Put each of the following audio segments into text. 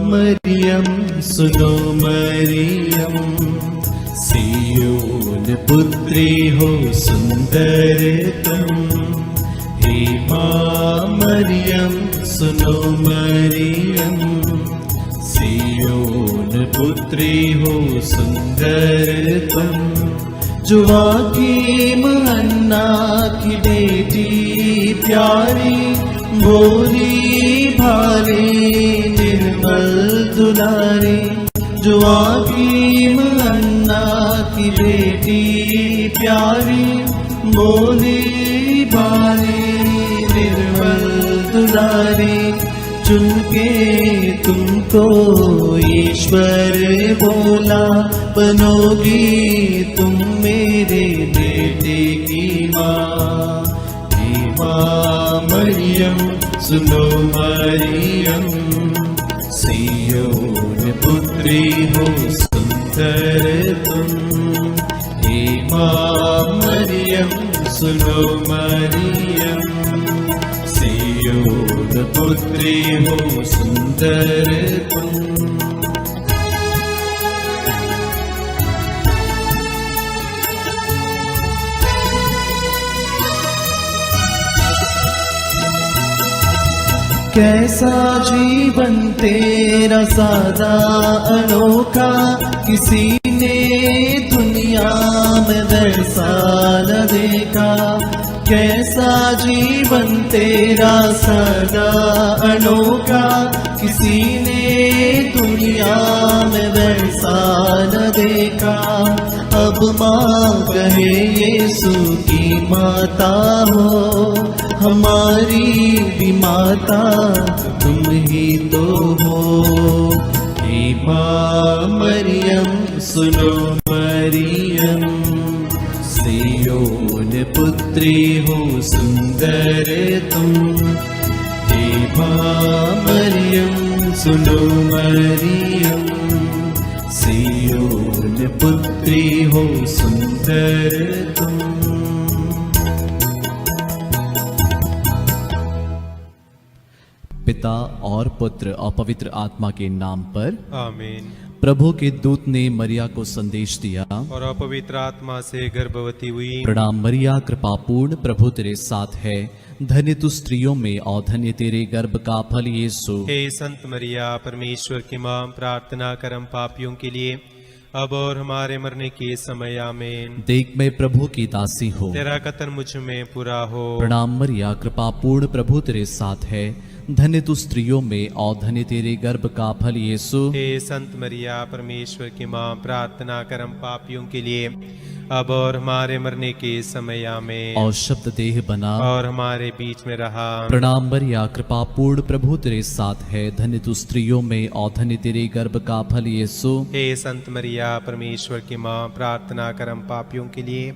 मरियम सुनो मरियम, सियोन पुत्री हो सुंदर तुम। हे माँ मरियम सुनो मरियम, सियोन पुत्री हो सुंदर तुम। जोआकीम हन्ना की बेटी प्यारी, भोली भाली निर्मल दुलारी। जोआकीम हन्ना की बेटी प्यारी, भोली भाली निर्मल दुलारी। चुनके तुमको ईश्वर बोला, बनोगी तुम मेरे बेटे की माँ। हे माँ मरियम सुनो मरियम, सियोन पुत्री हो सुंदर तुम। हे माँ मरियम सुनो मरियम, सियोन पुत्री हो सुंदर तुम। कैसा जीवन तेरा सादा अनोखा, किसी ने दुनिया में वैसा न देखा। कैसा जीवन तेरा सादा अनोखा, किसी ने दुनिया में वैसा न देखा। अब माँ कहे यीशु की माता हो, हमारी भी माता तुम ही तो हो। हे माँ मरियम सुनो मरियम, सियोन पुत्री हो सुंदर तुम। हे माँ मरियम सुनो मरियम, सियोन पुत्री हो सुंदर तुम। पिता और पुत्र और पवित्र आत्मा के नाम पर आमीन। प्रभु के दूत ने मरिया को संदेश दिया, और अपवित्र आत्मा से गर्भवती हुई। प्रणाम मरिया, कृपा पूर्ण, प्रभु तेरे साथ है। धन्य तू स्त्रियों में और धन्य तेरे गर्भ का फल यीशु। हे संत मरिया, परमेश्वर की मां, प्रार्थना कर हम पापियों के लिए, अब और हमारे मरने के समय। आमीन। देख मैं प्रभु की दासी हूँ, तेरा कथन मुझ में पूरा हो। प्रणाम मरिया, कृपा पूर्ण, प्रभु तेरे साथ है। धन्य तू स्त्रियों में और धन्य तेरे गर्भ का फल यीशु। हे संत मरिया, परमेश्वर की मां, प्रार्थना कर हम पापियों के लिए, अब और हमारे मरने के समय। आमीन। और शब्द देह बना और हमारे बीच में रहा। प्रणाम मरिया, कृपा पूर्ण, प्रभु तेरे साथ है। धन्य तू स्त्रियों में और धन्य तेरे गर्भ का फल यीशु। हे संत मरिया, परमेश्वर की मां, प्रार्थना कर हम पापियों के लिए,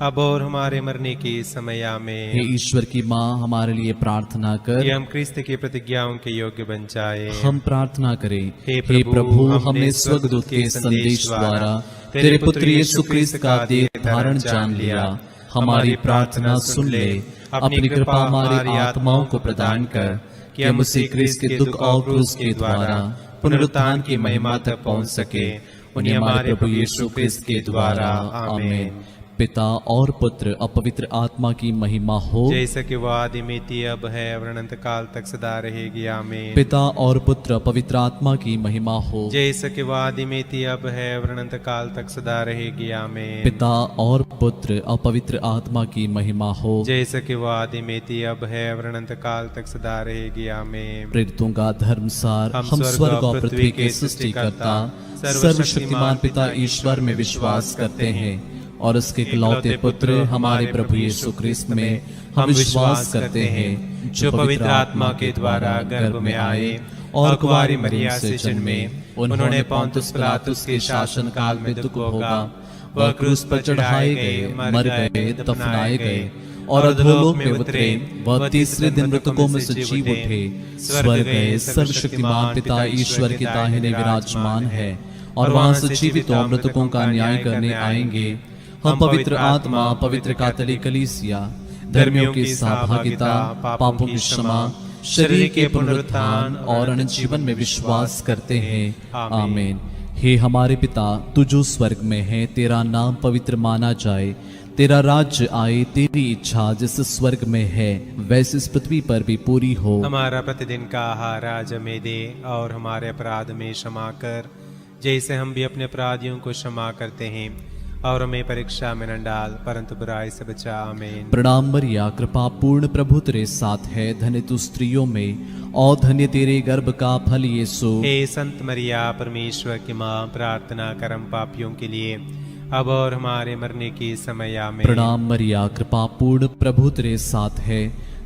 अब और हमारे मरने के समय। आमीन। हे ईश्वर की माँ, हमारे लिए प्रार्थना कर, कि हम क्रिस्त की प्रतिज्ञाओं के योग्य बन जाए। हम प्रार्थना करें। हे प्रभु, हमने स्वर्गदूत के संदेश द्वारा तेरे पुत्र यीशु क्रिस्त का देह धारण जान लिया। हमारी प्रार्थना सुन ले, अपनी कृपा हमारी आत्माओं को प्रदान कर, कि हम उसी क्रिस्त के दुख और क्रूस के द्वारा पुनरुत्थान की महिमा तक पहुँच सके। उन्हें हमारे प्रभु यीशु क्रिस्त के द्वारा। आमीन। पिता और पुत्र और पवित्र आत्मा की महिमा हो, जैसे कि वह आदि में थी, अब है, और अनंत काल तक सदा रहेगी। आमीन। पिता और पुत्र पवित्र आत्मा की महिमा हो, जैसे कि वह आदि में थी, अब है, और अनंत काल तक सदा रहेगी। आमीन। पिता और पुत्र और पवित्र आत्मा की महिमा हो, जैसे कि वह आदि में थी, अब है, और अनंत काल तक सदा रहेगी। आमीन। प्रेरितों का धर्मसार। हम स्वर्ग और पृथ्वी के सृष्टिकर्ता सर्वशक्तिमान पिता ईश्वर में विश्वास करते हैं, और उसके इकलौते पुत्र हमारे प्रभु यीशु क्रिस्त में हम विश्वास करते हैं, जो पवित्र आत्मा के द्वारा गर्भ में आए और कुंवारी मरियम से जन्मे। उन्होंने पोंतुस पिलातुस के शासन काल में दुख भोगा, वह क्रूस पर चढ़ाए गए, मर गए, दफनाए गए और अधोलोक में उतरे। वह तीसरे दिन मृतकों में से जी उठे, स्वर्ग गए, सर्वशक्तिमान पिता ईश्वर के दाहिने विराजमान है, और वहां से जीवित और मृतकों का न्याय करने आएंगे। हम पवित्र आत्मा, पवित्र कैथोलिक कलीसिया, धर्मियों की सहभागिता, पापों की क्षमा, शरीर के पुनरुत्थान और अनंत जीवन में विश्वास करते हैं। आमीन। हे हमारे पिता, तू जो स्वर्ग में है, तेरा नाम पवित्र माना जाए, तेरा राज्य आए, तेरी इच्छा जैसे स्वर्ग में है वैसे इस पृथ्वी पर भी पूरी हो। हमारा प्रतिदिन का आहार आज हमें दे, और हमारे अपराध में क्षमा कर जैसे हम भी अपने अपराधियों को क्षमा करते हैं, और हमें परीक्षा में न डाल परंतु बुराई से बचा। आमीन। प्रणाम मरिया, कृपा पूर्ण प्रभु तेरे साथ है, धन्य तू स्त्रियों में और धन्य तेरे गर्भ का फल यीशु। हे संत मरिया, परमेश्वर की माँ, प्रार्थना कर हम पापियों के लिए अब और हमारे मरने की समय। आमीन। प्रणाम मरिया, कृपा पूर्ण प्रभु तेरे साथ है,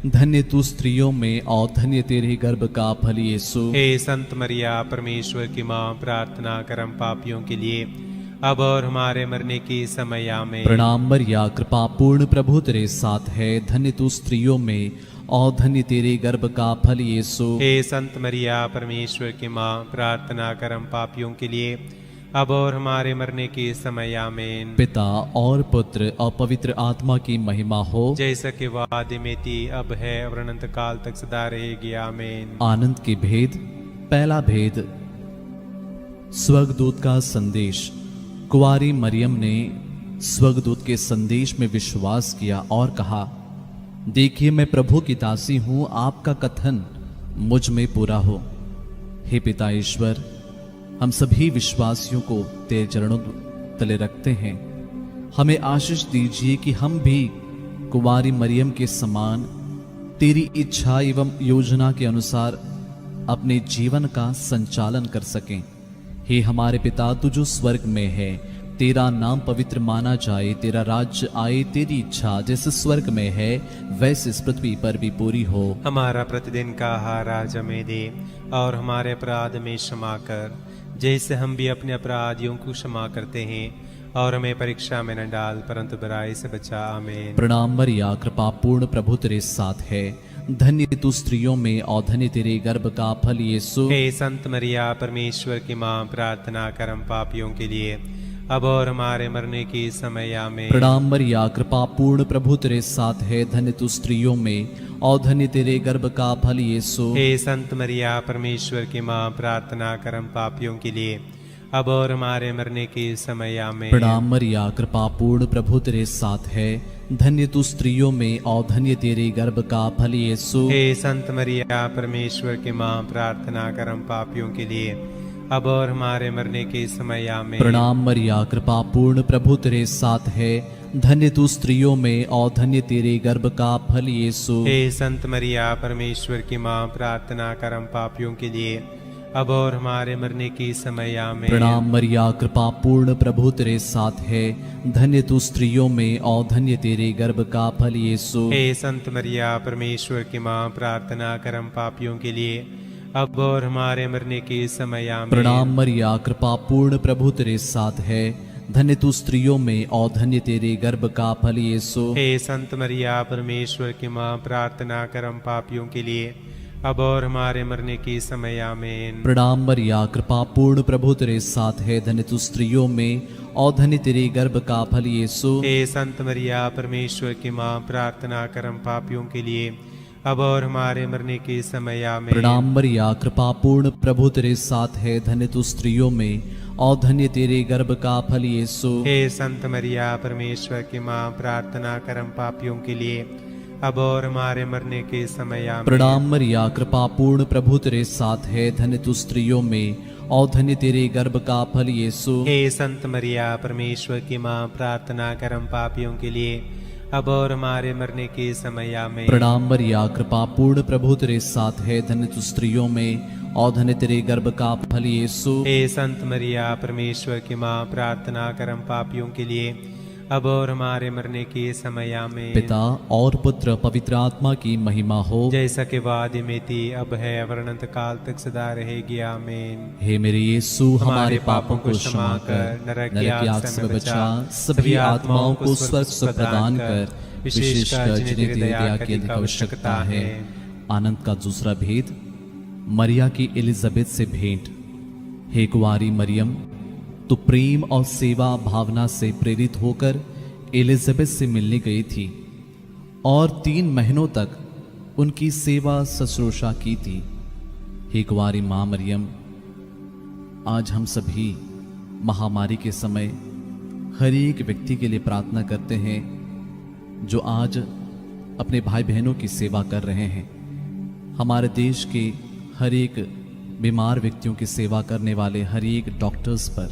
धन्य तू स्त्रियों में और धन्य तेरे गर्भ का फल यीशु। हे संत मरिया, परमेश्वर की माँ, प्रार्थना कर हम पापियों के लिए अब और हमारे मरने की समय। आमीन। प्रणाम मरिया, कृपा पूर्ण प्रभु तेरे साथ है, धन्य तू स्त्रियों में और धन्य तेरे गर्भ का फल यीशु। हे संत मरिया, परमेश्वर की माँ, प्रार्थना कर हम पापियों के लिए अब और हमारे मरने की समय। आमीन। पिता और पुत्र और पवित्र आत्मा की महिमा हो, जैसा कि वादे में थी, अब है और अनंत काल तक सदा रहेगी। आमीन। आनंद के भेद। पहला भेद, स्वर्गदूत का संदेश। कुंवारी मरियम ने स्वर्गदूत के संदेश में विश्वास किया और कहा, देखिए मैं प्रभु की दासी हूं, आपका कथन मुझ में पूरा हो। हे पिता ईश्वर, हम सभी विश्वासियों को तेरे चरणों तले रखते हैं। हमें आशीष दीजिए कि हम भी कुंवारी मरियम के समान तेरी इच्छा एवं योजना के अनुसार अपने जीवन का संचालन कर सकें। हे हमारे पिता, तू जो स्वर्ग में है, तेरा नाम पवित्र माना जाए, तेरा राज्य आए, तेरी इच्छा जैसे स्वर्ग में है वैसे इस पृथ्वी पर भी पूरी हो। हमारा प्रतिदिन का आहार आज हमें दे, और हमारे अपराध में क्षमा कर जैसे हम भी अपने अपराधियों को क्षमा करते हैं, और हमें परीक्षा में न डाल परंतु बुराई से बचा। आमीन। प्रणाम मरिया, कृपा पूर्ण प्रभु तेरे साथ है, धन्य तू स्त्रियों में और धन्य तेरे गर्भ का फल यीशु। हे संत मरिया, परमेश्वर की माँ, प्रार्थना कर हम पापियों के लिए अब और हमारे मरने की समय। आमीन। प्रणाम मरिया, कृपा पूर्ण प्रभु तेरे साथ है, धन्य तू स्त्रियों में और धन्य तेरे गर्भ का फल यीशु। हे संत मरिया, परमेश्वर की माँ, प्रार्थना कर हम पापियों के लिए अब और हमारे मरने की समय। आमीन। प्रणाम मरिया, कृपा पूर्ण प्रभु तेरे साथ है, धन्य तू स्त्रियों में और धन्य तेरे गर्भ का फल यीशु। हे संत मरिया, परमेश्वर की माँ, प्रार्थना कर हम पापियों के लिए अब और हमारे मरने के समय। आमीन। प्रणाम मरिया, कृपा पूर्ण प्रभु तेरे साथ है, धन्य तू स्त्रियों में और धन्य तेरे गर्भ का फल यीशु। हे संत मरिया, परमेश्वर की माँ, प्रार्थना कर हम पापियों के लिए अब और हमारे मरने की समय। आमीन। प्रणाम मरिया, कृपा पूर्ण प्रभु तेरे साथ है, धन्य तू स्त्रियों में और धन्य तेरे गर्भ का फल यीशु। हे संत मरिया, परमेश्वर की माँ, प्रार्थना कर हम पापियों के लिए अब और हमारे मरने के समय। आमीन। प्रणाम मरिया, कृपा पूर्ण प्रभु तेरे साथ है, धन्य तू स्त्रियों में और धन्य तेरे गर्भ का फल यीशु। हे संत मरिया, परमेश्वर की माँ, प्रार्थना कर हम पापियों के लिए अब और हमारे मरने की समय। आमीन। प्रणाम मरिया, कृपा पूर्ण प्रभु तेरे साथ है, धन्य तू स्त्रियों में और धन्य तेरे गर्भ का फल यीशु। हे संत मरिया, परमेश्वर की माँ, प्रार्थना कर हम पापियों के लिए अब और हमारे मरने के समय। आमीन। प्रणाम मरिया, कृपा पूर्ण प्रभु तेरे साथ है, धन्य तू स्त्रियों में और धन्य तेरे गर्भ का फल यीशु। हे संत मरिया, परमेश्वर की माँ, प्रार्थना कर हम पापियों के लिए अब और हमारे मरने के समय। आमीन। प्रणाम मरिया, कृपा पूर्ण प्रभु तेरे साथ है, धन्य तू स्त्रियों में और धन्य तेरे गर्भ का फल यीशु। हे संत मरिया, परमेश्वर की माँ, प्रार्थना कर हम पापियों के लिए अब और हमारे मरने के समय। आमीन। प्रणाम मरिया, कृपा पूर्ण प्रभु तेरे साथ है, धन्य तू स्त्रियों में और धन्य तेरे गर्भ का फल यीशु। हे संत मरिया, परमेश्वर की माँ, प्रार्थना कर हम पापियों के लिए अब और हमारे मरने के समय। आमीन। पिता और पुत्र पवित्र आत्मा की महिमा हो, जैसा कि वादे में थी, अब है और अनंत काल तक सदा रहेगी। आमीन। हे मेरे यीशु, हमारे पापों को क्षमा कर, नरक की आग से बचा, सभी आत्माओं को स्वर्ग सुख प्रदान कर, विशेषकर जिन्हें तेरी दया की अधिक आवश्यकता है। आनंद का दूसरा भेद, मरिया की एलिजाबेथ से भेंट। हे कुंवारी मरियम, तो प्रेम और सेवा भावना से प्रेरित होकर एलिजाबेथ से मिलने गई थी और 3 महीनों तक उनकी सेवा शुश्रूषा की थी। हे कुंवारी मां मरियम, आज हम सभी महामारी के समय हर एक व्यक्ति के लिए प्रार्थना करते हैं जो आज अपने भाई बहनों की सेवा कर रहे हैं। हमारे देश के हर एक बीमार व्यक्तियों की सेवा करने वाले हर एक डॉक्टर्स पर,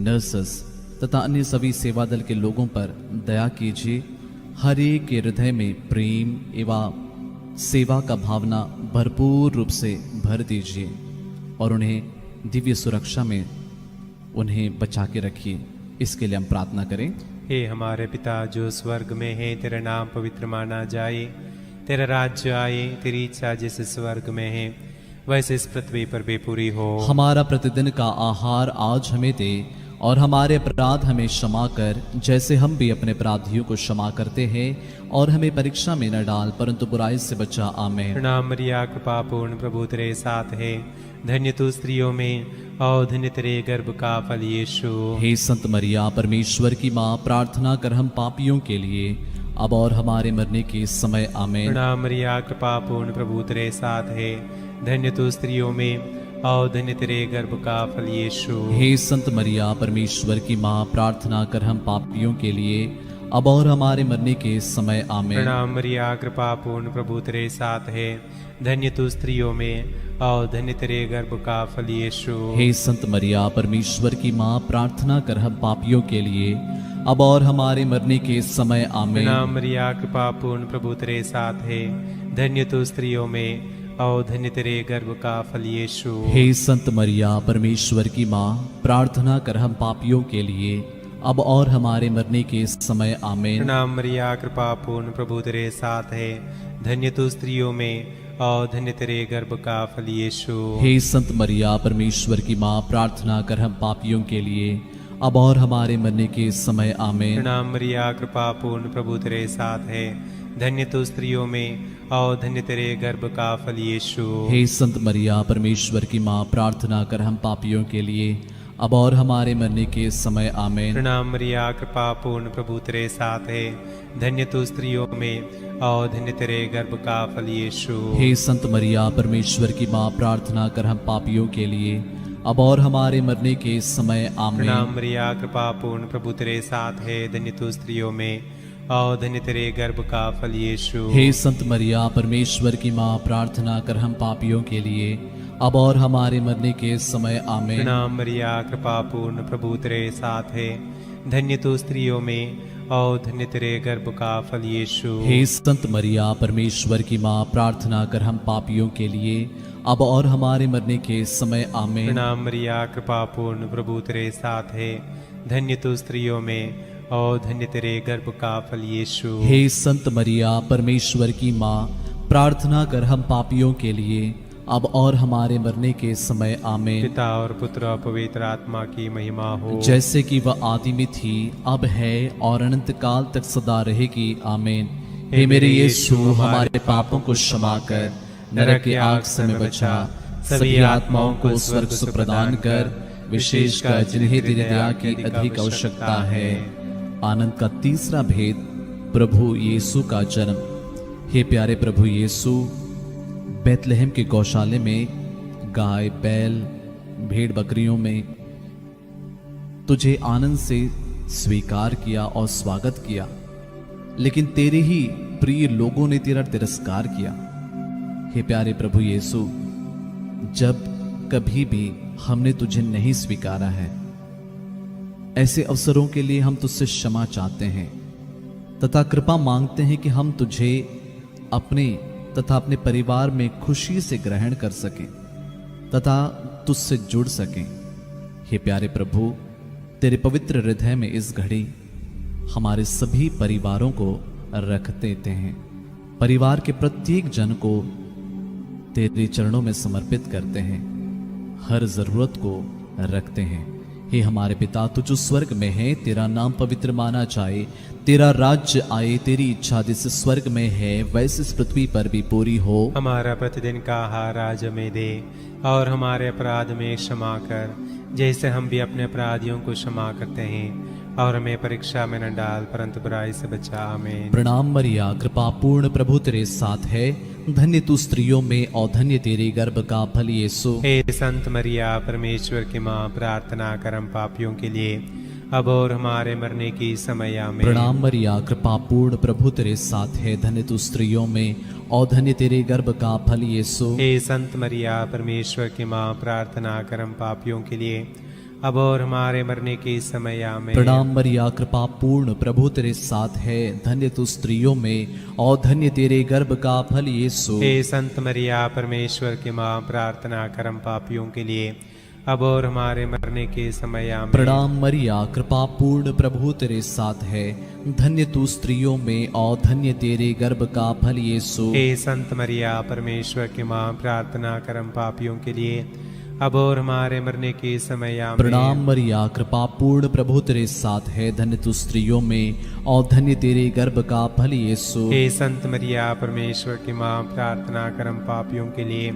नर्सेस तथा अन्य सभी सेवा दल के लोगों पर दया कीजिए। हर एक के हृदय में प्रेम एवं सेवा का भावना भरपूर रूप से भर दीजिए और उन्हें दिव्य सुरक्षा में उन्हें बचा के रखिए। इसके लिए हम प्रार्थना करें। हे हमारे पिता जो स्वर्ग में है, तेरा नाम पवित्र माना जाए, तेरा राज्य आए, तेरी इच्छा जैसे स्वर्ग में है वैसे इस पृथ्वी पर भी पूरी हो। हमारा प्रतिदिन का आहार आज हमें दे और हमारे अपराध हमें क्षमा कर जैसे हम भी अपने अपराधियों को क्षमा करते हैं, और हमें परीक्षा में न डाल परंतु बुराई से बचा। आमीन। प्रणाम मरिया, कृपा पूर्ण, प्रभु तेरे साथ है, धन्य तू स्त्रियों में और धन्य तेरे गर्भ का फल यीशु। हे संत मरिया, परमेश्वर की माँ, प्रार्थना कर हम पापियों के लिए अब और हमारे मरने के समय। आमीन। प्रणाम मरिया, कृपा पूर्ण, प्रभु तेरे साथ है, धन्य तू स्त्रियों में और धन्य तेरे गर्भ का फल यीशु। हे संत मरिया, परमेश्वर की माँ, प्रार्थना कर हम पापियों के लिए अब और हमारे मरने के समय। आमीन। प्रणाम मरिया, कृपा पूर्ण, प्रभु तेरे साथ है, धन्य तू स्त्रियों में और धन्य तेरे गर्भ का फल यीशु। हे संत मरिया, परमेश्वर की माँ, प्रार्थना कर हम पापियों के लिए अब और हमारे मरने के समय। आमीन। प्रणाम मरिया, कृपा पूर्ण, प्रभु तेरे साथ है, धन्य तू स्त्रियों में और धन्य तेरे गर्भ का फल यीशु। हे संत मरिया, परमेश्वर की माँ, प्रार्थना कर हम पापियों के लिए अब और हमारे मरने के समय। आमीन। प्रणाम मरिया, कृपा पूर्ण, प्रभु तेरे साथ है, धन्य तू स्त्रियों में और धन्य तेरे गर्भ का फल यीशु। हे संत मरिया, परमेश्वर की माँ, प्रार्थना कर हम पापियों के लिए अब और हमारे मरने के समय। आमीन। प्रणाम मरिया, कृपा पूर्ण, प्रभु तेरे साथ है, धन्य तू स्त्रियों में और धन्य तेरे गर्भ का फल यीशु। हे संत मरिया, परमेश्वर की माँ, प्रार्थना कर हम पापियों के लिए अब और हमारे मरने के समय। आमीन। प्रणाम मरिया, कृपा पूर्ण, प्रभु तेरे साथ है, धन्य तू स्त्रियों में और धन्य तेरे गर्भ का फल यीशु। हे संत मरिया, परमेश्वर की माँ, प्रार्थना कर हम पापियों के लिए अब और हमारे मरने के समय। आमीन। प्रणाम मरिया, कृपा पूर्ण, प्रभु तेरे साथ है, धन्य तू स्त्रियों में और धन्य तेरे गर्भ का फल यीशु। हे संत मरिया, परमेश्वर की माँ, प्रार्थना कर हम पापियों के लिए अब और हमारे मरने के समय। आमीन। प्रणाम मरिया, कृपा पूर्ण, प्रभु तेरे साथ है, धन्य तू स्त्रियों में और धन्य तेरे गर्भ का फल यीशु। हे संत मरिया, परमेश्वर की माँ, प्रार्थना कर हम पापियों के लिए अब और हमारे मरने के समय। आमीन। प्रणाम मरिया, कृपा पूर्ण, प्रभु तेरे साथ है, धन्य तू स्त्रियों में और धन्य तेरे गर्भ का फल यीशु। हे संत मरिया, परमेश्वर की माँ, प्रार्थना कर हम पापियों के लिए अब और हमारे मरने के समय। आमीन। पिता और पुत्र और पवित्र आत्मा की महिमा हो, जैसे कि वह आदि में थी, अब है और अनंत काल तक सदा रहेगी। आमीन। हे मेरे यीशु, हमारे पापों को क्षमा कर, नरक की आग से हमें बचा, सभी आत्माओं को स्वर्ग सुख प्रदान कर, विशेषकर जिन्हें तेरी दया की अधिक आवश्यकता है। आनंद का तीसरा भेद, प्रभु यीशु का जन्म। हे प्यारे प्रभु यीशु, बैतलहम के गौशाले में गाय, बैल, भेड़ बकरियों में तुझे आनंद से स्वीकार किया और स्वागत किया, लेकिन तेरे ही प्रिय लोगों ने तेरा तिरस्कार किया। हे प्यारे प्रभु यीशु, जब कभी भी हमने तुझे नहीं स्वीकारा है, ऐसे अवसरों के लिए हम तुझसे क्षमा चाहते हैं तथा कृपा मांगते हैं कि हम तुझे अपने तथा अपने परिवार में खुशी से ग्रहण कर सकें तथा तुझसे जुड़ सकें। हे प्यारे प्रभु, तेरे पवित्र हृदय में इस घड़ी हमारे सभी परिवारों को रख देते हैं। परिवार के प्रत्येक जन को तेरे चरणों में समर्पित करते हैं, हर जरूरत को रखते हैं। हे हमारे पिता, तू जो स्वर्ग में है, तेरा नाम पवित्र माना जाए, तेरा राज्य आए, तेरी इच्छा जैसे स्वर्ग में है वैसे इस पृथ्वी पर भी पूरी हो। हमारा प्रतिदिन का आहार आज हमें दे और हमारे अपराध में क्षमा कर जैसे हम भी अपने अपराधियों को क्षमा करते हैं, और हमें परीक्षा में न डाल परंतु बुराई से बचा। आमीन। प्रणाम मरिया, कृपा पूर्ण, प्रभु तेरे साथ है, धन्य तू स्त्रियों में और धन्य तेरे गर्भ का फल यीशु। हे संत मरिया परमेश्वर की माँ, प्रार्थना कर हम पापियों के लिए अब और हमारे मरने की समय में। प्रणाम मरिया, कृपा पूर्ण, प्रभु तेरे साथ है। धन्य तू स्त्रियों में और धन्य तेरे गर्भ का फल यीशु। हे संत मरिया परमेश्वर की माँ, प्रार्थना कर हम पापियों के लिए अब और हमारे मरने की समय में। प्रणाम मरिया, कृपा पूर्ण, प्रभु तेरे साथ है। धन्य तू स्त्रियों में और धन्य तेरे गर्भ का फल यीशु। हे संत मरिया परमेश्वर की माँ, प्रार्थना कर हम पापियों के लिए अब और हमारे मरने के समय में। प्रणाम मरिया, कृपा पूर्ण, प्रभु तेरे साथ है। धन्य तू स्त्रियों में और धन्य तेरे गर्भ का फल यीशु। हे संत मरिया परमेश्वर की माँ, प्रार्थना कर हम पापियों के लिए अब और हमारे मरने के समय में। प्रणाम मरिया, कृपा पूर्ण, प्रभु तेरे साथ है। धन्य तू स्त्रियों में और धन्य तेरे गर्भ का फल यीशु। हे संत मरिया परमेश्वर की माँ, प्रार्थना कर हम पापियों के लिए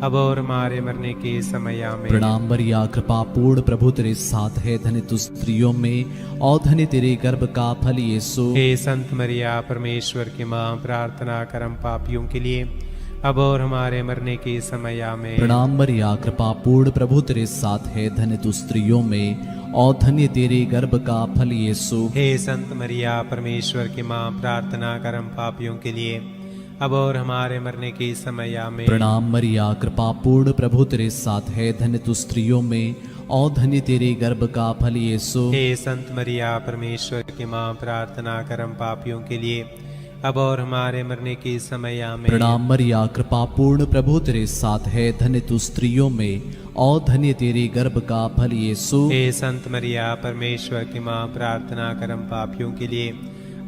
अब और हमारे मरने के समय में। प्रणाम मरिया, कृपा पूर्ण, प्रभु तेरे साथ है। धन्य तू स्त्रियों में और धन्य तेरे गर्भ का फल यीशु। हे संत मरिया परमेश्वर की माँ, प्रार्थना कर हम पापियों के लिए अब और हमारे मरने के समय में। प्रणाम मरिया, कृपा पूर्ण, प्रभु तेरे साथ है। धन्य तू स्त्रियों में और धन्य तेरे गर्भ का फल यीशु। हे संत मरिया परमेश्वर की माँ, प्रार्थना कर हम पापियों के लिए अब और हमारे मरने के समय में। प्रणाम मरिया, कृपा पूर्ण, प्रभु तेरे साथ है। धन्य तू स्त्रियों में और धन्य तेरे गर्भ का फल यीशु। हे संत मरिया परमेश्वर की माँ, प्रार्थना कर हम पापियों के लिए अब और हमारे मरने के समय में। प्रणाम मरिया, कृपा पूर्ण, प्रभु तेरे साथ है। धन्य तू स्त्रियों में और धन्य तेरे गर्भ का फल यीशु। हे संत मरिया परमेश्वर की माँ, प्रार्थना कर हम पापियों के लिए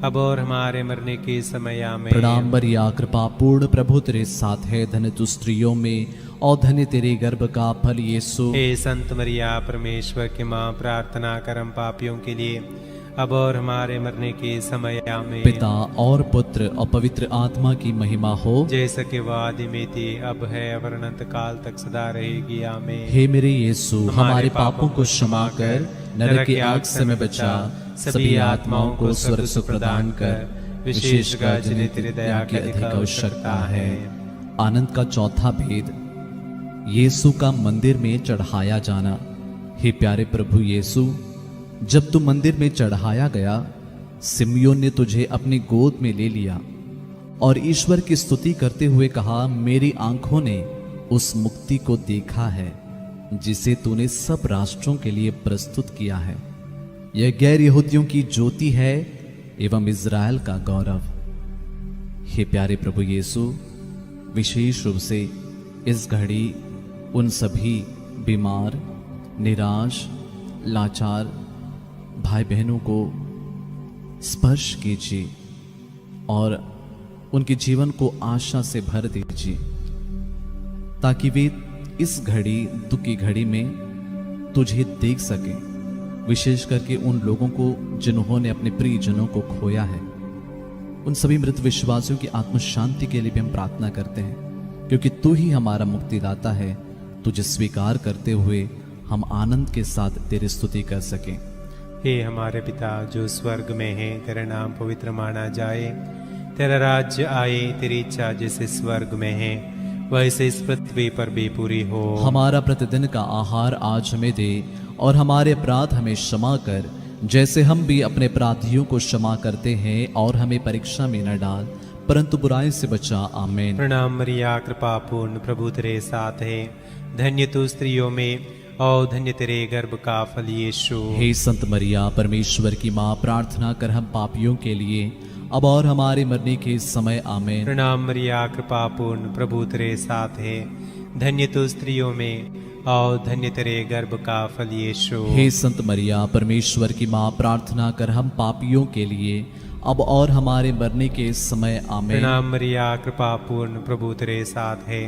अब और हमारे मरने के समय में। प्रणाम मरिया, कृपा पूर्ण, प्रभु तेरे साथ है। धन्य तू स्त्रियों में और धन्य तेरे गर्भ का फल यीशु। हे संत मरिया परमेश्वर की माँ, प्रार्थना कर हम पापियों के लिए अब और हमारे मरने के समय में। पिता और पुत्र और पवित्र आत्मा की महिमा हो, जैसे कि वह आदि में थी, अब है, और अनंत काल तक सदा रहेगी, आमीन। हे मेरे यीशु, हमारे पापों को क्षमा कर, नरक की आग से हमें बचा, सभी आत्माओं को स्वर्ग सुख प्रदान कर, विशेषकर जिन्हें तेरी दया की अधिक आवश्यकता है। आनंद का चौथा भेद, यीशु का मंदिर में चढ़ाया जाना। हे प्यारे प्रभु यीशु, जब तू मंदिर में चढ़ाया गया, सिमियोन ने तुझे अपनी गोद में ले लिया और ईश्वर की स्तुति करते हुए कहा, मेरी आंखों ने उस मुक्ति को देखा है जिसे तूने सब राष्ट्रों के लिए प्रस्तुत किया है। यह गैर यहूदियों की ज्योति है एवं इज़राइल का गौरव। हे प्यारे प्रभु यीशु, विशेष रूप से इस घड़ी उन सभी बीमार, निराश, लाचार भाई बहनों को स्पर्श कीजिए और उनके जीवन को आशा से भर दीजिए, ताकि वे इस घड़ी, दुख की घड़ी में तुझे देख सकें। विशेष करके उन लोगों को जिन्होंने अपने प्रियजनों को खोया है, उन सभी मृत विश्वासियों की आत्म शांति के लिए भी हम प्रार्थना करते हैं, क्योंकि तू ही हमारा मुक्तिदाता है। तुझे स्वीकार करते हुए हम आनंद के साथ तेरी स्तुति कर सकें। हे हमारे पिता जो स्वर्ग में है, तेरा नाम पवित्र माना जाए, तेरा राज्य आए, तेरी इच्छा जैसे स्वर्ग में है वैसे इस पृथ्वी पर भी पूरी हो। हमारा प्रतिदिन का आहार आज हमें दे और हमारे अपराध हमें क्षमा कर, जैसे हम भी अपने अपराधियों को क्षमा करते हैं, और हमें परीक्षा में न डाल परंतु बुराई से बचा। आमीन। प्रणाम मरिया, कृपा पूर्ण, प्रभु तेरे साथ है। धन्य तू स्त्रियों में और धन्य तेरे गर्भ का फल यीशु। हे संत मरिया परमेश्वर की माँ, प्रार्थना कर हम पापियों के लिए अब और हमारे मरने के समय। आमीन। प्रणाम मरिया, कृपा पूर्ण, प्रभु तेरे साथ है। धन्य तू स्त्रियों में और धन्य तेरे गर्भ का फल यीशु। हे संत मरिया परमेश्वर की माँ, प्रार्थना कर हम पापियों के लिए अब और हमारे मरने के समय। आमीन। प्रणाम मरिया, कृपा पूर्ण, प्रभु तेरे साथ है।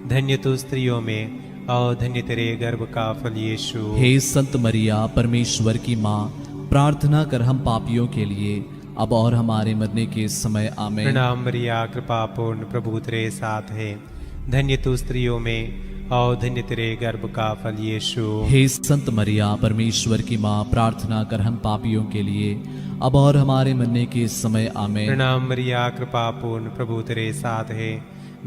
धन्य तू स्त्रियों में और धन्य तेरे गर्भ का फल यीशु। हे संत मरिया परमेश्वर की माँ, प्रार्थना कर हम पापियों के लिए अब और हमारे मरने के समय। आमीन। प्रणाम मरिया, कृपा पूर्ण, प्रभु तेरे साथ है। धन्य तू स्त्रियों में और धन्य तेरे गर्भ का फल यीशु। हे संत मरिया परमेश्वर की माँ, प्रार्थना कर हम पापियों के लिए अब और हमारे मरने के समय। आमीन। प्रणाम मरिया, कृपा पूर्ण, प्रभु तेरे साथ है।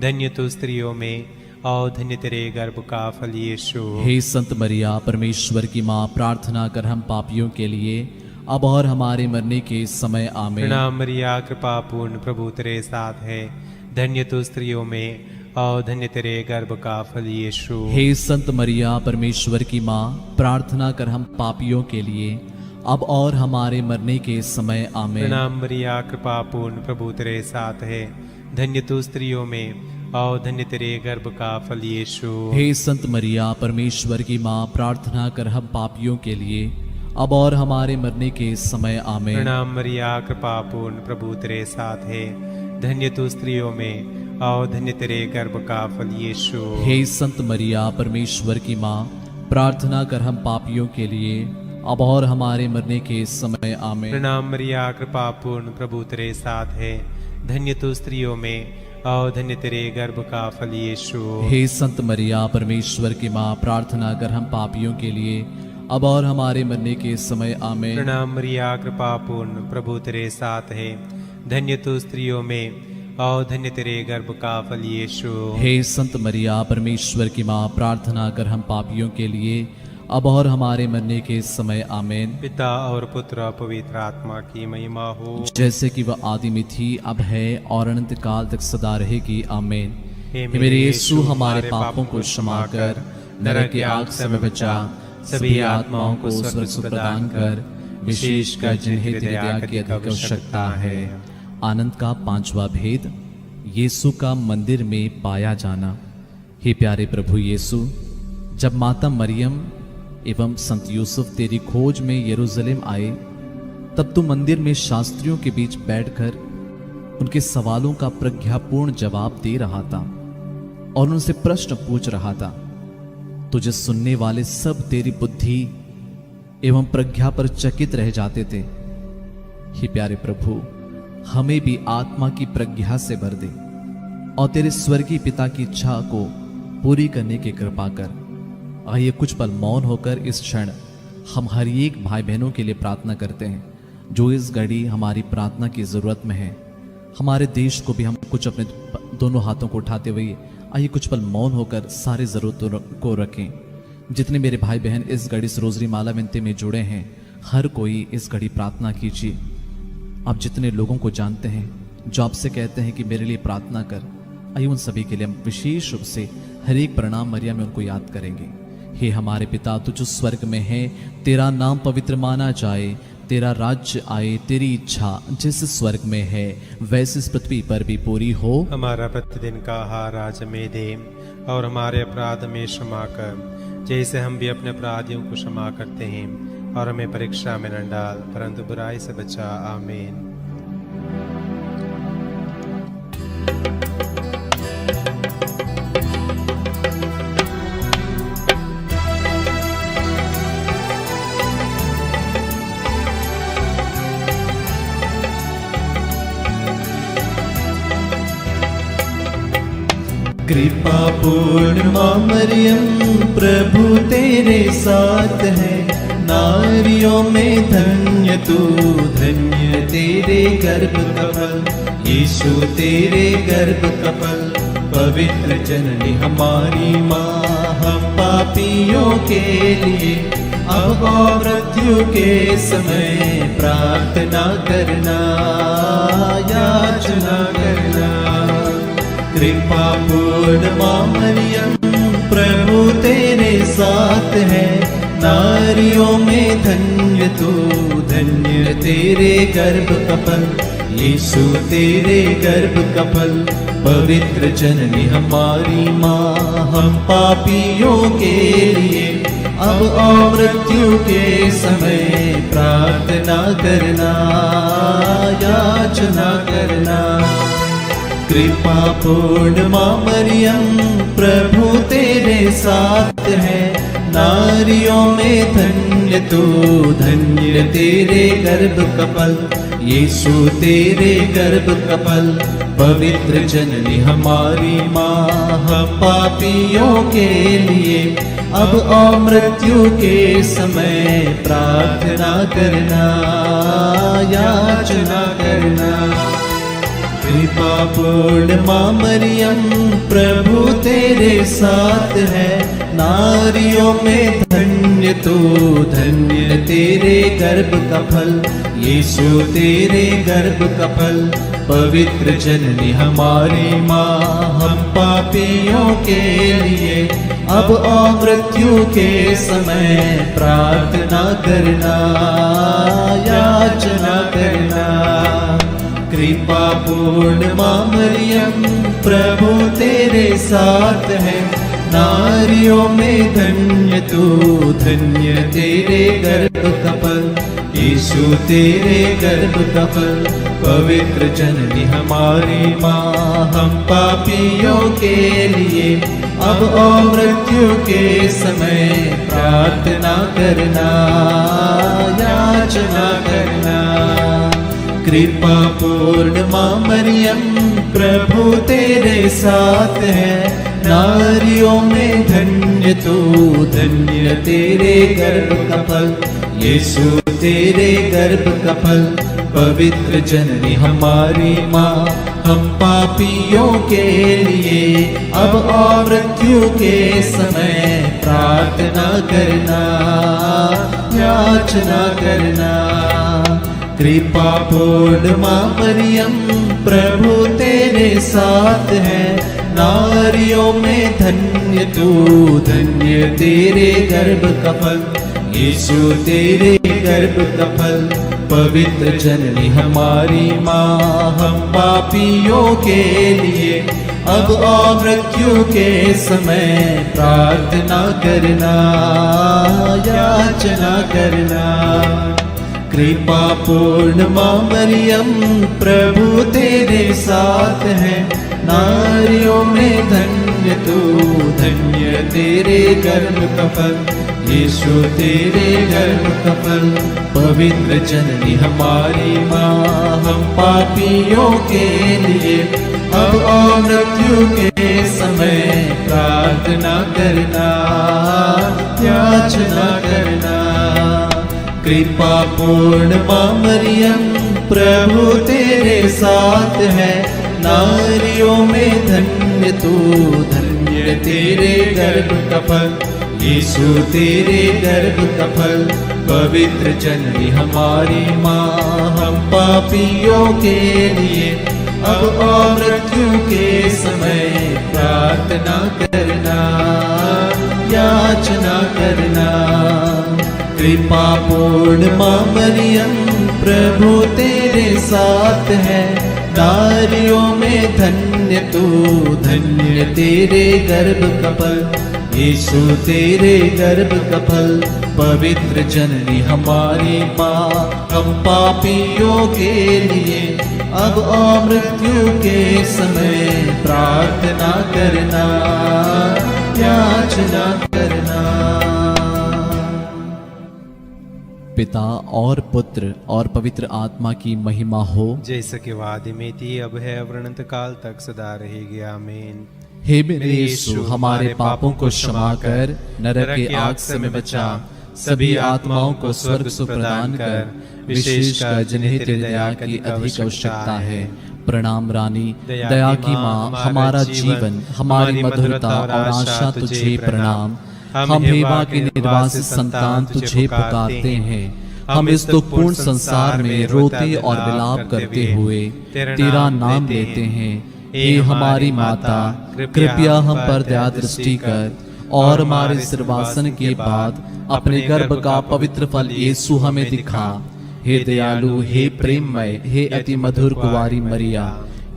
धन्य तू स्त्रियों में और धन्य तेरे गर्भ का फल यीशु। हे संत मरिया परमेश्वर की माँ, प्रार्थना कर हम पापियों के लिए अब और हमारे मरने के समय आमीन। प्रणाम मरिया, कृपा पूर्ण, प्रभु तेरे साथ है। धन्य तू स्त्रियों में और धन्य तेरे गर्भ का फल यीशु। हे संत मरिया परमेश्वर की माँ, प्रार्थना कर हम पापियों के लिए अब और हमारे मरने के समय आमीन। प्रणाम मरिया, कृपा पूर्ण, प्रभु तेरे साथ है। धन्य तू स्त्रियों में और धन्य तेरे गर्भ का फल यीशु। हे संत मरिया परमेश्वर की माँ, प्रार्थना कर हम पापियों के लिए अब और हमारे मरने के समय आमीन। प्रणाम मरिया, कृपा पूर्ण, प्रभु तेरे साथ है। धन्य तू स्त्रियों में और धन्य तेरे गर्भ का फल यीशु। हे संत मरिया परमेश्वर की माँ, प्रार्थना कर हम पापियों के लिए अब और हमारे मरने के समय आमीन। प्रणाम मरिया, कृपा पूर्ण, प्रभु तेरे साथ है। धन्य तू स्त्रियों में और धन्य तेरे गर्भ का फल यीशु। हे संत मरिया परमेश्वर की माँ, प्रार्थना कर हम पापियों के लिए अब और हमारे मरने के समय आमीन। प्रणाम मरिया, कृपा पूर्ण, प्रभु तेरे साथ है। धन्य तू स्त्रियों में और धन्य तेरे गर्भ का फल यीशु। हे संत मरिया परमेश्वर की माँ, प्रार्थना कर हम पापियों के लिए अब और हमारे मरने के समय आमीन। पिता और पुत्र और पवित्र आत्मा की महिमा हो, जैसे कि वह आदि में थी, अब है और अनंत काल तक सदा रहेगी आमीन। हे हे मेरे यीशु, हमारे पापों को क्षमा कर नरक की आग से हमें बचा, सभी आत्माओं को स्वर्ग सुख प्रदान कर, विशेषकर जिन्हें तेरी दया की अधिक आवश्यकता है। आनंद का पांचवा भेद, यीशु का मंदिर में पाया जाना। हे प्यारे प्रभु यीशु, जब माता मरियम एवं संत यूसुफ तेरी खोज में यरूशलेम आए, तब तू मंदिर में शास्त्रियों के बीच बैठकर उनके सवालों का प्रज्ञापूर्ण जवाब दे रहा था और उनसे प्रश्न पूछ रहा था। तुझे सुनने वाले सब तेरी बुद्धि एवं प्रज्ञा पर चकित रह जाते थे। हे प्यारे प्रभु, हमें भी आत्मा की प्रज्ञा से भर दे और तेरे स्वर्गीय पिता की इच्छा को पूरी करने की कृपा कर। आइए कुछ पल मौन होकर इस क्षण हम हर एक भाई बहनों के लिए प्रार्थना करते हैं जो इस घड़ी हमारी प्रार्थना की जरूरत में है। हमारे देश को भी हम कुछ अपने दोनों हाथों को उठाते हुए आइए कुछ पल मौन होकर सारी जरूरतों को रखें। जितने मेरे भाई बहन इस घड़ी से रोजरी माला विनती में जुड़े हैं, हर कोई इस घड़ी प्रार्थना कीजिए। आप जितने लोगों को जानते हैं जो आपसे कहते हैं कि मेरे लिए प्रार्थना कर, आइए उन सभी के लिए हम विशेष रूप से हर एक प्रणाम मरिया में उनको याद करेंगे। हे हमारे पिता, तू जो स्वर्ग में है, तेरा नाम पवित्र माना जाए, तेरा राज्य आए, तेरी इच्छा जैसे स्वर्ग में है वैसे इस पृथ्वी पर भी पूरी हो। हमारा प्रतिदिन का आहार आज हमें दे और हमारे अपराध में क्षमा कर, जैसे हम भी अपने अपराधियों को क्षमा करते हैं, और हमें परीक्षा में न डाल परंतु बुराई से बचा। आमीन। कृपा पूर्ण माँ मरियम, प्रभु तेरे साथ है। नारियों में धन्य तू, धन्य तेरे गर्भ का फल यीशु, तेरे गर्भ का फल। पवित्र जननी हमारी माँ, हम पापियों के लिए अब और मृत्यु के समय प्रार्थना करना, याचना करना। कृपा पूर्ण माँ मरियम, प्रभु तेरे साथ है। नारियों में धन्य तू, धन्य तेरे गर्भ का फल यीशु, तेरे गर्भ का फल। पवित्र जननी हमारी माँ, हम पापियों के लिए अब और मृत्यु के समय प्रार्थना करना, याचना करना। कृपा पूर्ण माँ मरियम, प्रभु तेरे साथ है। नारियों में धन्य तू, धन्य तेरे गर्भ का फल यीशु, तेरे गर्भ का फल। पवित्र जननी हमारी माँ, हम पापियों के लिए अब और मृत्यु के समय प्रार्थना करना, याचना करना। कृपा पूर्ण माँ मरियम प्रभु तेरे साथ है, नारियों में धन्य तू, धन्य तेरे गर्भ का फल, यीशु तेरे गर्भ का फल। पवित्र जननी हमारी माँ, हम पापियों के लिए अब और मृत्यु के समय प्रार्थना करना, याचना करना। कृपा पूर्ण माँ मरियम प्रभु तेरे साथ है, नारियों में धन्य तू, धन्य तेरे गर्भ का फल, यीशु तेरे गर्भ का फल। पवित्र जननी हमारी माँ, हम पापियों के लिए अब और मृत्यु के समय प्रार्थना करना, याचना करना। कृपा पूर्ण माँ मरियम प्रभु तेरे साथ है, नारियों में धन्य तू, धन्य तेरे गर्भ का फल, यीशु तेरे गर्भ का फल। पवित्र जननी हमारी माँ, हम पापियों के लिए अब और मृत्यु के समय प्रार्थना करना, याचना करना। कृपा पूर्ण माँ मरियम प्रभु तेरे साथ है, नारियों में धन्य तू, धन्य तेरे गर्भ का फल, यीशु तेरे गर्भ का फल। पवित्र जननी हमारी माँ, हम पापियों के लिए अब और मृत्यु के समय प्रार्थना करना, याचना करना। कृपा पूर्ण माँ मरियम प्रभु तेरे साथ है, नारियों में धन्य तू, धन्य तेरे गर्भ का फल, यीशु तेरे गर्भ का फल। पवित्र जननी हमारी माँ, हम पापियों के लिए अब और मृत्यु के समय प्रार्थना करना, याचना करना। कृपा पूर्ण माँ मरियम प्रभु तेरे साथ है, नारियों में धन्य तू, धन्य तेरे गर्भ का फल, यीशु तेरे गर्भ का फल। पवित्र जननी हमारी माँ, हम पापियों के लिए अब और मृत्यु के समय प्रार्थना करना, याचना करना। कृपा पूर्ण माँ मरियम प्रभु तेरे साथ है, नारियों में धन्य तू, धन्य तेरे गर्भ का फल, यीशु तेरे गर्भ का फल। पवित्र जननी हमारी माँ, हम पापियों के लिए अब और मृत्यु के समय प्रार्थना करना, याचना करना। पिता और पुत्र और पवित्र आत्मा की महिमा हो, जैसे कि वादे में थी, अब है, अब अनंत काल तक सदा रहेगी। आमीन। हे मेरे यीशु, हमारे पापों को क्षमा कर, नरक की आग से हमें बचा, सभी आत्माओं को स्वर्ग सुख प्रदान कर, विशेषकर जिन्हें तेरी दया की अधिक आवश्यकता है। प्रणाम रानी, दया की माँ, हमारा जीवन, हमारी मधुरता और आशा तुझे प्रणाम। हम हेवा के निर्वासित संतान तुझे पुकारते हैं। हम इस दुखपूर्ण संसार में रोते और विलाप करते हुए तेरा नाम लेते हैं। हे हमारी माता, कृपया हम पर दया दृष्टि कर और हमारे सिरवासन के बाद अपने गर्भ का पवित्र फल यीशु हमें दिखा। हे दयालु, हे प्रेममय, हे अति मधुर कुंवारी मरिया,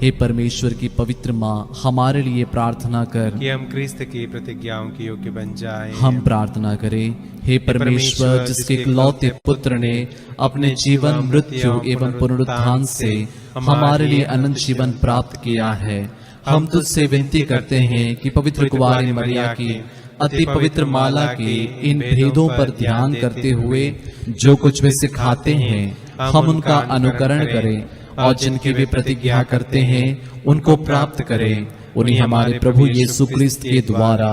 हे परमेश्वर की पवित्र माँ, हमारे लिए प्रार्थना कर कि हम क्रिस्त की प्रतिज्ञाओं के योग्य बन जाएं। हम प्रार्थना करें। हे परमेश्वर, जिसके इकलौते पुत्र ने अपने जीवन, मृत्यु एवं पुनरुत्थान से हमारे लिए अनंत जीवन प्राप्त किया है, हम तुझसे विनती करते हैं कि पवित्र कुंवारी मरिया की अति पवित्र माला के इन भेदों पर ध्यान करते हुए जो कुछ वे सिखाते हैं, हम उनका अनुकरण करें और जिनकी वे प्रतिज्ञा करते हैं उनको प्राप्त करें। उन्हें हमारे प्रभु यीशु क्रिस्त के द्वारा।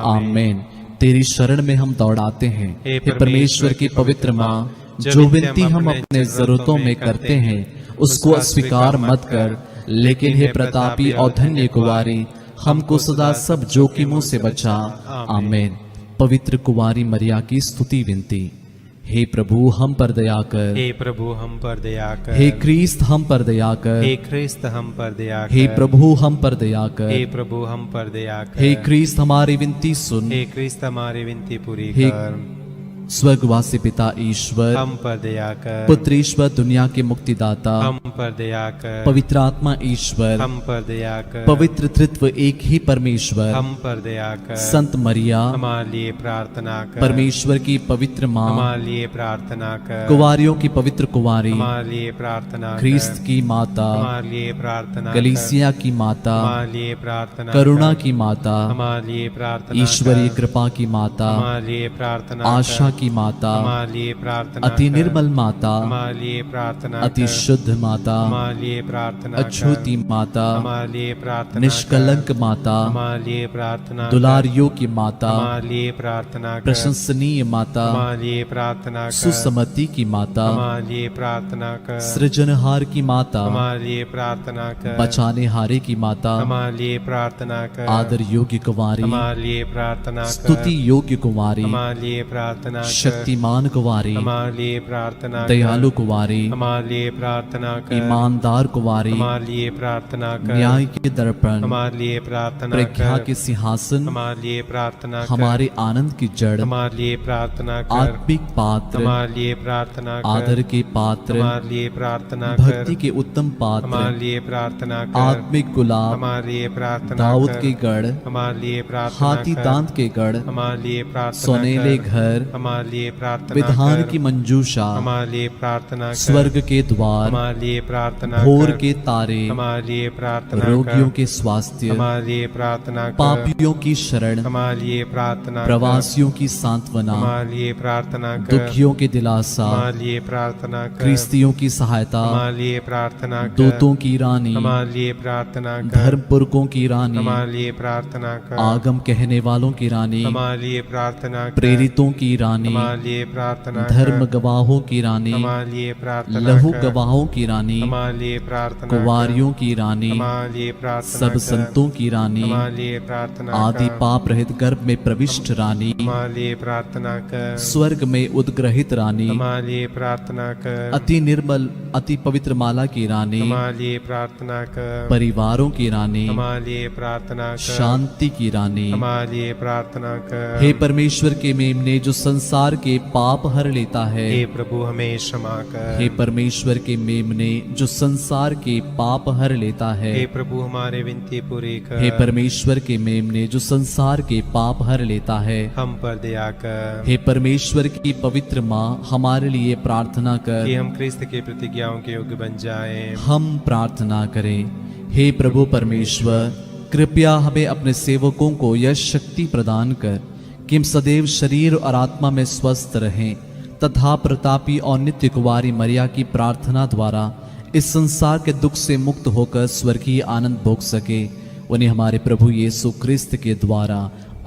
आमीन। तेरी शरण में हम दौड़ाते हैं। हे परमेश्वर की पवित्र माँ, जो विनती हम अपने जरूरतों में करते हैं उसको अस्वीकार मत कर, लेकिन हे प्रतापी और धन्य कुंवारी, हमको सदा सब जोखिमों से बचा। आमीन। पवित्र कुंवारी मरिया की स्तुति विनती। हे प्रभु हम पर दया कर। हे प्रभु हम पर दया कर। हे क्रिस्त हम पर दया कर। हे ख्रिस्त हम पर दया कर। हे प्रभु हम पर दया कर। हे प्रभु हम पर दया कर। हे क्रिस्त हमारी विनती सुन। हे ख्रिस्त हमारी विनती पूरी हे कर। स्वर्गवासी पिता ईश्वर, हम पर दया कर। पुत्र ईश्वर दुनिया के मुक्तिदाता, हम पर दया कर। पवित्र आत्मा ईश्वर, हम पर दया कर। पवित्र तृत्व एक ही परमेश्वर, हम पर दया कर। संत मरिया हमारे लिए प्रार्थना कर। परमेश्वर की पवित्र माँ, हमारे लिए प्रार्थना कर। कुंवारियों की पवित्र कुंवारी, हमारे लिए प्रार्थना कर। ख्रीस्त की माता, हमारे लिए प्रार्थना कर। गलीसिया की माता, हमारे लिए प्रार्थना करुणा कर। की माता, हमारे लिए प्रार्थना ईश्वरीय कर। कृपा की माता, हमारे लिए प्रार्थना आशा कर। की माता, हमारे लिए प्रार्थना अति कर। निर्मल माता, हमारे लिए प्रार्थना अति कर। शुद्ध माता, हमारे लिए प्रार्थना कर। अछूती माता, हमारे लिए प्रार्थना कर। निष्कलंक माता, हमारे लिए प्रार्थना कर। दुलारियों की माता, हमारे लिए प्रार्थना कर। प्रशंसनीय माता, हमारे लिए प्रार्थना कर। सुसमति की माता, हमारे लिए प्रार्थना कर। सृजनहार की माता, हमारे लिए प्रार्थना कर। बचाने हारे की माता, हमारे लिए प्रार्थना कर। आदर योग्य कुंवारी, हमारे लिए प्रार्थना कर। स्तुति योग्य कुंवारी, हमारे लिए प्रार्थना कर। शक्तिमान कुंवारी, हमारे लिए प्रार्थना कर। दयालु कुंवारी, हमारे लिए प्रार्थना कर। ईमानदार कुंवारी, हमारे लिए प्रार्थना कर। न्याय के दर्पण, हमारे लिए प्रार्थना प्रज्ञा कर। के सिंहासन, हमारे लिए प्रार्थना कर। हमारे आनंद की जड़, हमारे लिए प्रार्थना कर। आत्मिक पात्र, हमारे लिए प्रार्थना कर। आदर के पात्र, हमारे लिए प्रार्थना कर। भक्ति के उत्तम हमारे पात्र, लिए प्रार्थना कर। आत्मिक गुलाब, हमारे लिए प्रार्थना दाऊद कर। के गढ़, हमारे लिए प्रार्थना हाथी कर। दांत के गढ़, हमारे लिए प्रार्थना सोनेले कर। घर, हमारे लिए प्रार्थना विधान कर। की मंजूषा, हमारे लिए प्रार्थना कर। स्वर्ग के द्वार, हमारे लिए प्रार्थना भोर कर। के तारे, हमारे लिए प्रार्थना रोगियों कर। के स्वास्थ्य, हमारे लिए प्रार्थना कर। पापियों की शरण, हमारे लिए प्रार्थना कर। प्रवासियों की सांत्वना, हमारे लिए प्रार्थना कर। दुखियों के दिलासा, हमारे लिए प्रार्थना कर। क्रिस्तियों की सहायता, हमारे लिए प्रार्थना कर। दूतों की रानी, हमारे लिए प्रार्थना कर। धर्मपुरकों की रानी, हमारे लिए प्रार्थना कर। आगम कहने वालों की रानी, हमारे लिए प्रार्थना कर। प्रेरितों की रानी, हमारे लिए प्रार्थना कर। धर्म गवाहों की रानी, हमारे लिए प्रार्थना लहू कर। गवाहों की रानी, हमारे लिए प्रार्थना कर। कुंवारियों की रानी, हमारे लिए प्रार्थना सब कर। संतों की रानी, हमारे लिए प्रार्थना आदि कर। पाप रहित गर्भ में प्रविष्ट रानी, हमारे लिए प्रार्थना कर। स्वर्ग में उद्ग्रहित रानी, हमारे लिए प्रार्थना कर। अति निर्मल अति पवित्र माला की रानी, हमारे लिए प्रार्थना कर। परिवारों की रानी, हमारे लिए प्रार्थना कर। शांति की रानी, हमारे लिए प्रार्थना कर। हे परमेश्वर के मेमने जो संसार के पाप हर लेता है, हे प्रभु हमें क्षमा कर। हे परमेश्वर के मेमने जो संसार के पाप हर लेता है, हे प्रभु हमारे विनती पूरी कर। हे परमेश्वर के मेमने जो संसार के पाप हर लेता है, हम पर दया कर। हे परमेश्वर की पवित्र माँ हमारे लिए प्रार्थना कर। कि हम क्रिस्त के प्रतिज्ञाओं के योग्य बन जाएं। हम प्रार्थना करें। हे प्रभु परमेश्वर, कृपया हमें अपने सेवकों को यह शक्ति प्रदान कर कि हम सदैव शरीर और आत्मा में स्वस्थ रहें तथा प्रतापी और नित्य कुंवारी मरिया की प्रार्थना द्वारा इस संसार के दुख से मुक्त होकर स्वर्गीय आनंद भोग सके। उन्हें हमारे प्रभु यीशु क्रिस्त के द्वारा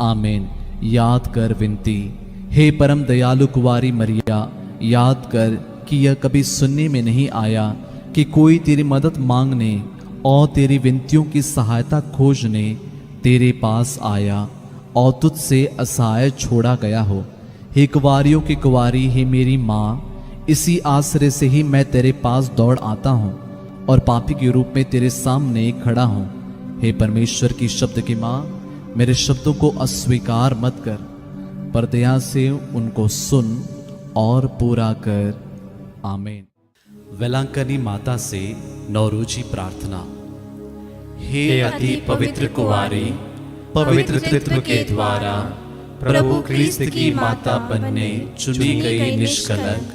आमीन। याद कर विनती। हे परम दयालु कुंवारी मरिया, याद कर कि यह कभी सुनने में नहीं आया कि कोई तेरी मदद मांगने और तेरी विनतियों की सहायता खोजने तेरे पास आया और तुझसे असहाय छोड़ा गया हो। हे कुंवारियों की कुंवारी, हे मेरी माँ, इसी आश्रय से ही मैं तेरे पास दौड़ आता हूँ और पापी के रूप में तेरे सामने खड़ा हूँ। हे परमेश्वर की शब्द की माँ, मेरे शब्दों को अस्वीकार मत कर, पर दया से उनको सुन और पूरा कर। आमीन। वेलांकनी माता से नौरोजी प्रार्थना। हे अति पवित्र कुंवारी, पवित्र तृत्व के द्वारा प्रभु क्रिस्त की माता बनने चुनी गई निष्कलंक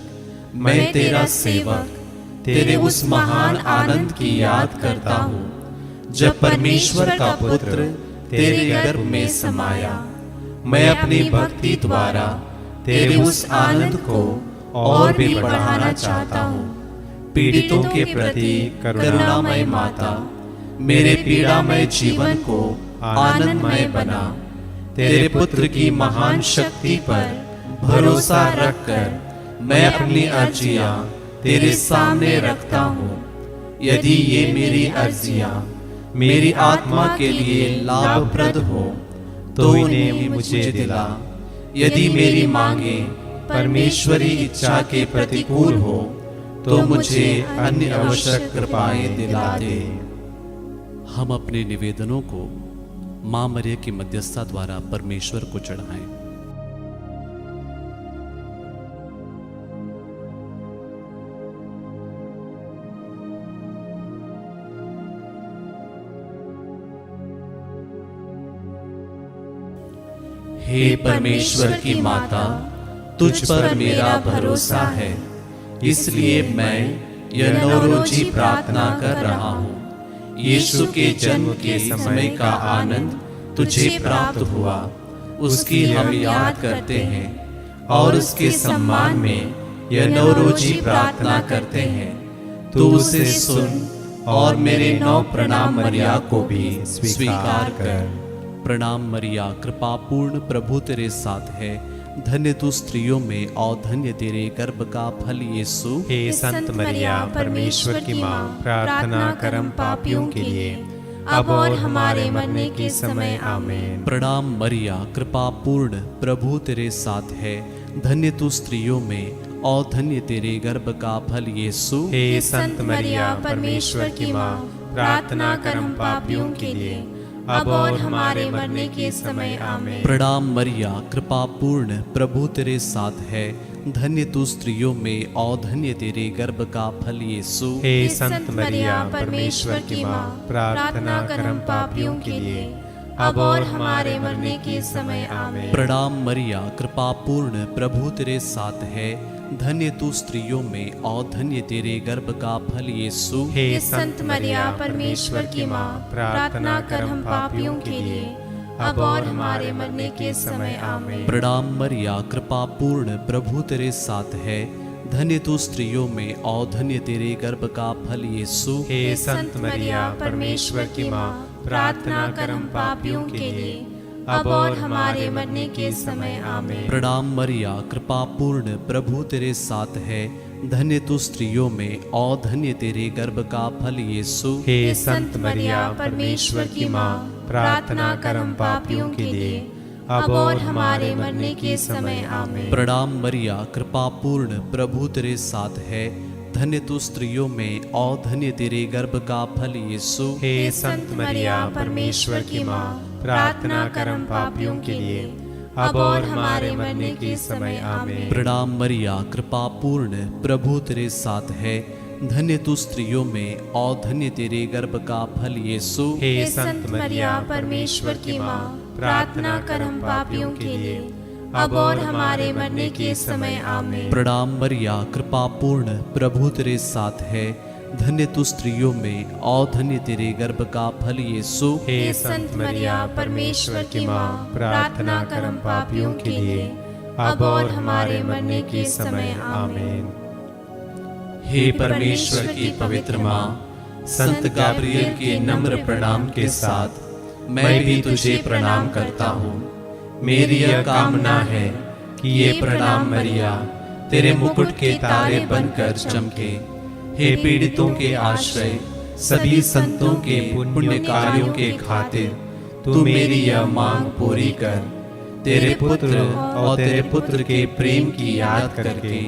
मैं तेरा सेवक तेरे उस महान आनंद की याद करता हूँ जब परमेश्वर का पुत्र तेरे गर्भ में समाया। मैं अपनी भक्ति द्वारा तेरे उस आनंद को और भी बढ़ाना चाहता हूँ। पीड़ितों के प्रति करुणामय माता, मेरे पीड़ामय जीवन को आनंदमय बना। तेरे पुत्र की महान शक्ति पर भरोसा रखकर मैं अपनी अर्जियां तेरे सामने रखता हूँ। यदि ये मेरी अर्जियां मेरी आत्मा के लिए लाभप्रद हो तो इन्हें मुझे दिला। यदि मेरी मांगे परमेश्वरी इच्छा के प्रतिकूल हो तो मुझे अन्य आवश्यक कृपाएं दिला दे। हम अपने निवेदनों को मां मरिया की मध्यस्थता द्वारा परमेश्वर को चढ़ाएं। हे परमेश्वर की माता, तुझ पर मेरा भरोसा है, इसलिए मैं यह नौरोजी प्रार्थना कर रहा हूँ। यीशु के जन्म के समय का आनंद तुझे प्राप्त हुआ, उसकी हम याद करते हैं और उसके सम्मान में यह नौरोजी प्रार्थना करते हैं। तू उसे सुन और मेरे नौ प्रणाम मरिया को भी स्वीकार कर। प्रणाम मरिया, कृपा पूर्ण, प्रभु तेरे साथ है। धन्य तू स्त्रियों में और धन्य तेरे गर्भ का फल यीशु। हे संत मरिया, परमेश्वर की माँ, प्रार्थना कर हम पापियों के लिए, अब और हमारे मरने के समय आमीन। प्रणाम मरिया, कृपा पूर्ण, प्रभु तेरे साथ है। धन्य तू स्त्रियों में और धन्य तेरे गर्भ का फल यीशु। हे संत मरिया, परमेश्वर की माँ, प्रार्थना कर हम पापियों के लिए, अब और हमारे मरने के समय आमीन। प्रणाम मरिया, कृपा पूर्ण, प्रभु तेरे साथ है। धन्य तू स्त्रियों में और धन्य तेरे गर्भ का फल यीशु। हे संत मरिया, परमेश्वर की माँ, प्रार्थना कर हम पापियों के लिए, अब और हमारे मरने के समय आमीन। प्रणाम मरिया, कृपा पूर्ण, प्रभु तेरे साथ है। धन्य तू स्त्रियों में और धन्य तेरे गर्भ का फल यीशु। हे संत मरिया, परमेश्वर की माँ, प्रार्थना कर हम पापियों के लिए, अब और हमारे मरने के समय आमीन। प्रणाम मरिया, कृपा पूर्ण, प्रभु तेरे साथ है। धन्य तू स्त्रियों में और धन्य तेरे गर्भ का फल यीशु। हे संत मरिया, परमेश्वर की माँ, प्रार्थना कर हम पापियों के लिए, अब और हमारे मरने के समय आमीन। प्रणाम मरिया, कृपा पूर्ण, प्रभु तेरे साथ है। धन्य तू स्त्रियों में और धन्य तेरे गर्भ का फल यीशु। हे संत मरिया, परमेश्वर की माँ, प्रार्थना कर हम पापियों के लिए, अब और हमारे मरने के समय आमीन। प्रणाम मरिया, कृपा पूर्ण, प्रभु तेरे साथ है। धन्य तू स्त्रियों में और धन्य तेरे गर्भ का फल यीशु। हे संत मरिया, परमेश्वर की माँ, प्रार्थना कर हम पापियों के लिए, अब और हमारे मरने के समय आमीन। प्रणाम मरिया, कृपा पूर्ण, प्रभु तेरे साथ है। धन्य तू स्त्रियों में और धन्य तेरे गर्भ का फल यीशु। हे संत मरिया, परमेश्वर की माँ, प्रार्थना कर हम पापियों के लिए, अब और हमारे मरने के समय आमीन। प्रणाम मरिया, कृपा पूर्ण, प्रभु तेरे साथ है। धन्य तू स्त्रियों में और धन्य तेरे गर्भ का फल यीशु। हे संत मरिया, परमेश्वर की माँ, प्रार्थना कर हम पापियों के लिए, अब और हमारे मरने के समय आमीन। हे परमेश्वर की पवित्र माँ, संत गाब्रिएल के नम्र प्रणाम के साथ मैं भी तुझे प्रणाम करता हूँ। मेरी यह कामना है कि ये प्रणाम मरिया तेरे मुकुट के तारे बनकर चमके। हे पीड़ितों के आश्रय, सभी संतों के पुण्य कार्यों के खातिर तू मेरी यह मांग पूरी कर। तेरे पुत्र और तेरे पुत्र के प्रेम की याद करके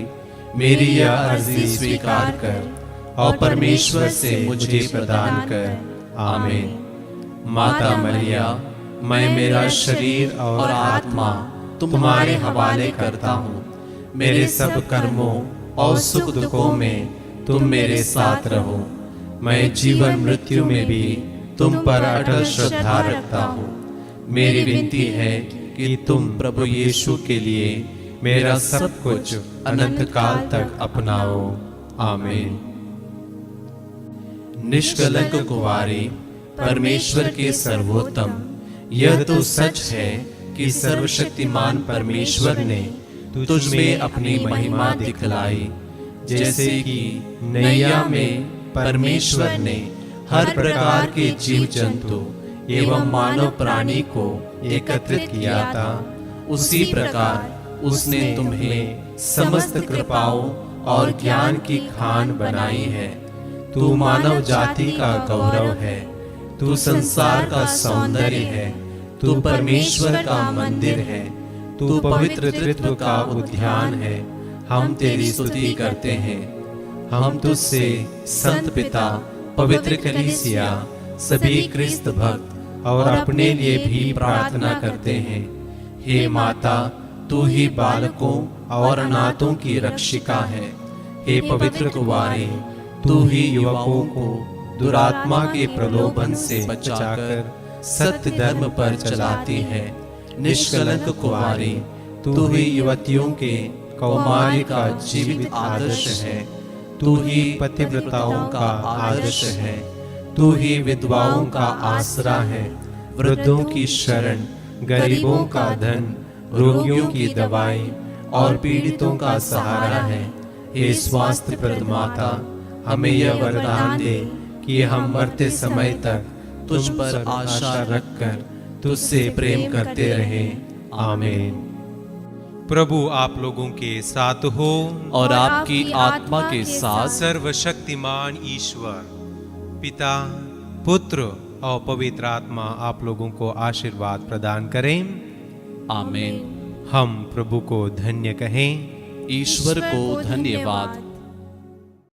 मेरी यह अर्जी स्वीकार कर और परमेश्वर से मुझे प्रदान कर। आमीन। माता मरिया, मैं मेरा शरीर और आत्मा तुम्हारे हवाले करता हूँ। मेरे सब कर्मों और सुख दुखों में तुम मेरे साथ रहो। मैं जीवन मृत्यु में भी तुम पर अटल श्रद्धा रखता हूँ। मेरी विनती है कि तुम प्रभु यीशु के लिए मेरा सब कुछ अनंत काल तक अपनाओ। आमीन। निष्कलंक कुंवारी, परमेश्वर के सर्वोत्तम, यह तो सच है कि सर्वशक्तिमान परमेश्वर ने तुझ में अपनी महिमा दिखलाई। जैसे कि नैया में परमेश्वर ने हर प्रकार के जीव जंतु एवं मानव प्राणी को एकत्रित किया था, उसी प्रकार उसने तुम्हें समस्त कृपाओं और ज्ञान की खान बनाई है। तू मानव जाति का गौरव है, तू संसार का सौंदर्य है, तू परमेश्वर का मंदिर है, तू पवित्र त्रित्व का उद्यान है। हम तेरी स्तुति करते हैं। हम तुझसे संत पिता, पवित्र कलीसिया, सभी क्रिस्त भक्त और अपने लिए भी प्रार्थना करते हैं। हे माता, तू ही बालकों और अनाथों की रक्षिका है। हे पवित्र कुंवारी, तू ही युवकों को दुरात्मा के प्रलोभन से बचाकर सत्य धर्म पर चलाती है। निष्कलंक कुंवारी, तू ही युवतियों के कौमार्य का जीवित आदर्श है। तू ही पतिव्रताओं का आदर्श है। तू ही विधवाओं का आसरा है, वृद्धों की शरण, गरीबों का धन, रोगियों की दवाई और पीड़ितों का सहारा है। हे स्वास्थ्य प्रद माता, हमें यह वरदान दे कि हम मरते समय तक तुझ पर आशा रखकर तुझसे प्रेम करते रहें। आमीन। प्रभु आप लोगों के साथ हो और आपकी आत्मा के साथ। सर्वशक्तिमान ईश्वर पिता, पुत्र और पवित्र आत्मा आप लोगों को आशीर्वाद प्रदान करें। आमीन। हम प्रभु को धन्य कहें। ईश्वर को धन्यवाद।